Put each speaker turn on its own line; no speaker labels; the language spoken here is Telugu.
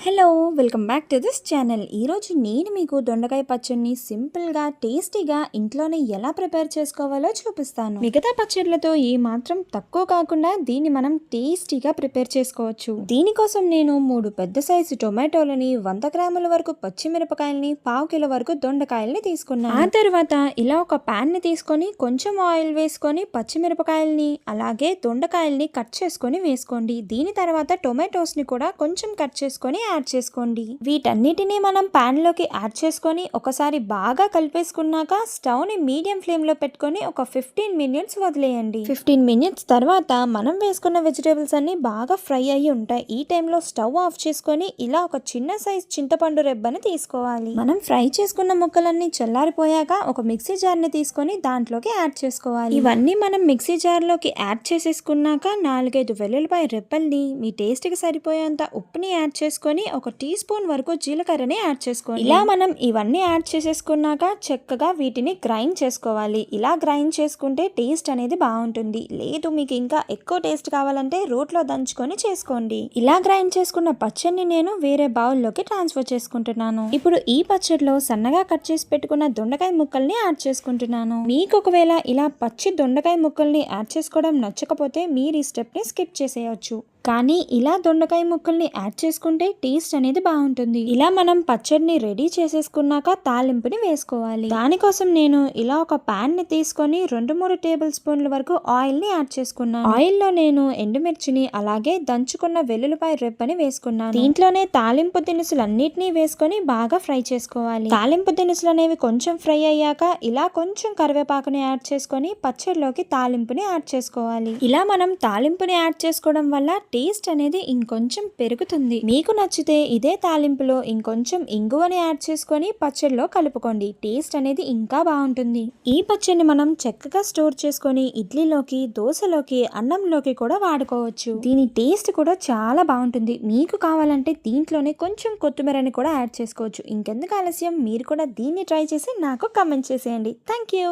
Hello welcome back to this channel. ఈరోజు నేను మీకు దొండకాయ పచ్చడిని సింపుల్గా టేస్టీగా ఇంట్లోనే ఎలా ప్రిపేర్ చేసుకోవాలో చూపిస్తాను. మిగతా పచ్చళ్ళతో ఏ మాత్రం తక్కువ కాకుండా దీన్ని మనం టేస్టీగా ప్రిపేర్ చేసుకోవచ్చు. దీనికోసం నేను 3 పెద్ద సైజు టొమాటోలని, 100 గ్రాముల వరకు పచ్చిమిరపకాయలని, 1/2 కిలో వరకు దొండకాయల్ని తీసుకున్నాను. ఆ తర్వాత ఇలా ఒక ప్యాన్ ని తీసుకొని కొంచెం ఆయిల్ వేసుకొని పచ్చిమిరపకాయల్ని అలాగే దొండకాయల్ని కట్ చేసుకొని వేసుకోండి. దీని తర్వాత టొమాటోస్ ని కూడా కొంచెం కట్ చేసుకొని యాడ్ చేసుకోండి. వీటన్నిటిని మనం పాన్ లోకి యాడ్ చేసుకొని ఒకసారి బాగా కలిపేసుకున్నాక స్టవ్ ని మీడియం ఫ్లేమ్ లో పెట్టుకొని ఒక 15 మినిట్స్ వదిలేయండి. 15 మినిట్స్ తర్వాత మనం వేసుకున్న వెజిటేబుల్స్ అన్ని బాగా ఫ్రై అయ్యి ఉంటాయి. ఈ టైంలో స్టవ్ ఆఫ్ చేసుకొని ఇలా ఒక చిన్న సైజ్ చింతపండు రెబ్బని తీసుకోవాలి. మనం ఫ్రై చేసుకున్న ముక్కలన్నీ చల్లారిపోయాక ఒక మిక్సీ జార్ ని తీసుకొని దాంట్లోకి యాడ్ చేసుకోవాలి. ఇవన్నీ మనం మిక్సీ జార్ లోకి యాడ్ చేసేసుకున్నాక 4-5 వెల్లుల్లిపాయ రెబ్బల్ని, మీ టేస్ట్ కి సరిపోయేంత ఉప్పుని యాడ్ చేసుకొని ఒక టీ స్పూన్ వరకు జీలకర్రని యాడ్ చేసుకోండి. ఇలా మనం ఇవన్నీ యాడ్ చేసేసుకున్నాక చక్కగా వీటిని గ్రైండ్ చేసుకోవాలి. ఇలా గ్రైండ్ చేసుకుంటే టేస్ట్ అనేది బాగుంటుంది. లేదు మీకు ఇంకా ఎక్కువ టేస్ట్ కావాలంటే రోట్లో దంచుకొని చేసుకోండి. ఇలా గ్రైండ్ చేసుకున్న పచ్చడిని నేను వేరే బౌల్లోకి ట్రాన్స్ఫర్ చేసుకుంటున్నాను. ఇప్పుడు ఈ పచ్చడిలో సన్నగా కట్ చేసి పెట్టుకున్న దొండకాయ ముక్కల్ని యాడ్ చేసుకుంటున్నాను. మీకు ఒకవేళ ఇలా పచ్చి దొండకాయ ముక్కల్ని యాడ్ చేసుకోవడం నచ్చకపోతే మీరు ఈ స్టెప్ ని స్కిప్ చేసేయచ్చు. కానీ ఇలా దొండకాయ ముక్కల్ని యాడ్ చేసుకుంటే టేస్ట్ అనేది బాగుంటుంది. ఇలా మనం పచ్చడిని రెడీ చేసేసుకున్నాక తాలింపుని వేసుకోవాలి. దానికోసం నేను ఇలా ఒక ప్యాన్ ని తీసుకొని 2-3 టేబుల్ స్పూన్ల వరకు ఆయిల్ ని యాడ్ చేసుకున్నాను. ఆయిల్ లో నేను ఎండుమిర్చిని అలాగే దంచుకున్న వెల్లుల్లిపాయ రెబ్బని వేసుకున్నాను. దీంట్లోనే తాలింపు దినుసులు అన్నిటినీ వేసుకొని బాగా ఫ్రై చేసుకోవాలి. తాలింపు దినుసులు అనేవి కొంచెం ఫ్రై అయ్యాక ఇలా కొంచెం కరివేపాకుని యాడ్ చేసుకొని పచ్చడిలోకి తాలింపుని యాడ్ చేసుకోవాలి. ఇలా మనం తాలింపుని యాడ్ చేసుకోవడం వల్ల టేస్ట్ అనేది ఇంకొంచెం పెరుగుతుంది. మీకు నచ్చితే ఇదే తాలింపులో ఇంకొంచెం ఇంగువని యాడ్ చేసుకొని పచ్చడిలో కలుపుకోండి. టేస్ట్ అనేది ఇంకా బాగుంటుంది. ఈ పచ్చడిని మనం చక్కగా స్టోర్ చేసుకొని ఇడ్లీలోకి, దోశలోకి, అన్నంలోకి కూడా వాడుకోవచ్చు. దీని టేస్ట్ కూడా చాలా బాగుంటుంది. మీకు కావాలంటే దీంట్లోనే కొంచెం కొత్తిమీరని కూడా యాడ్ చేసుకోవచ్చు. ఇంకెందుకు ఆలస్యం, మీరు కూడా దీన్ని ట్రై చేసి నాకు కామెంట్ చేసేయండి. Thank you.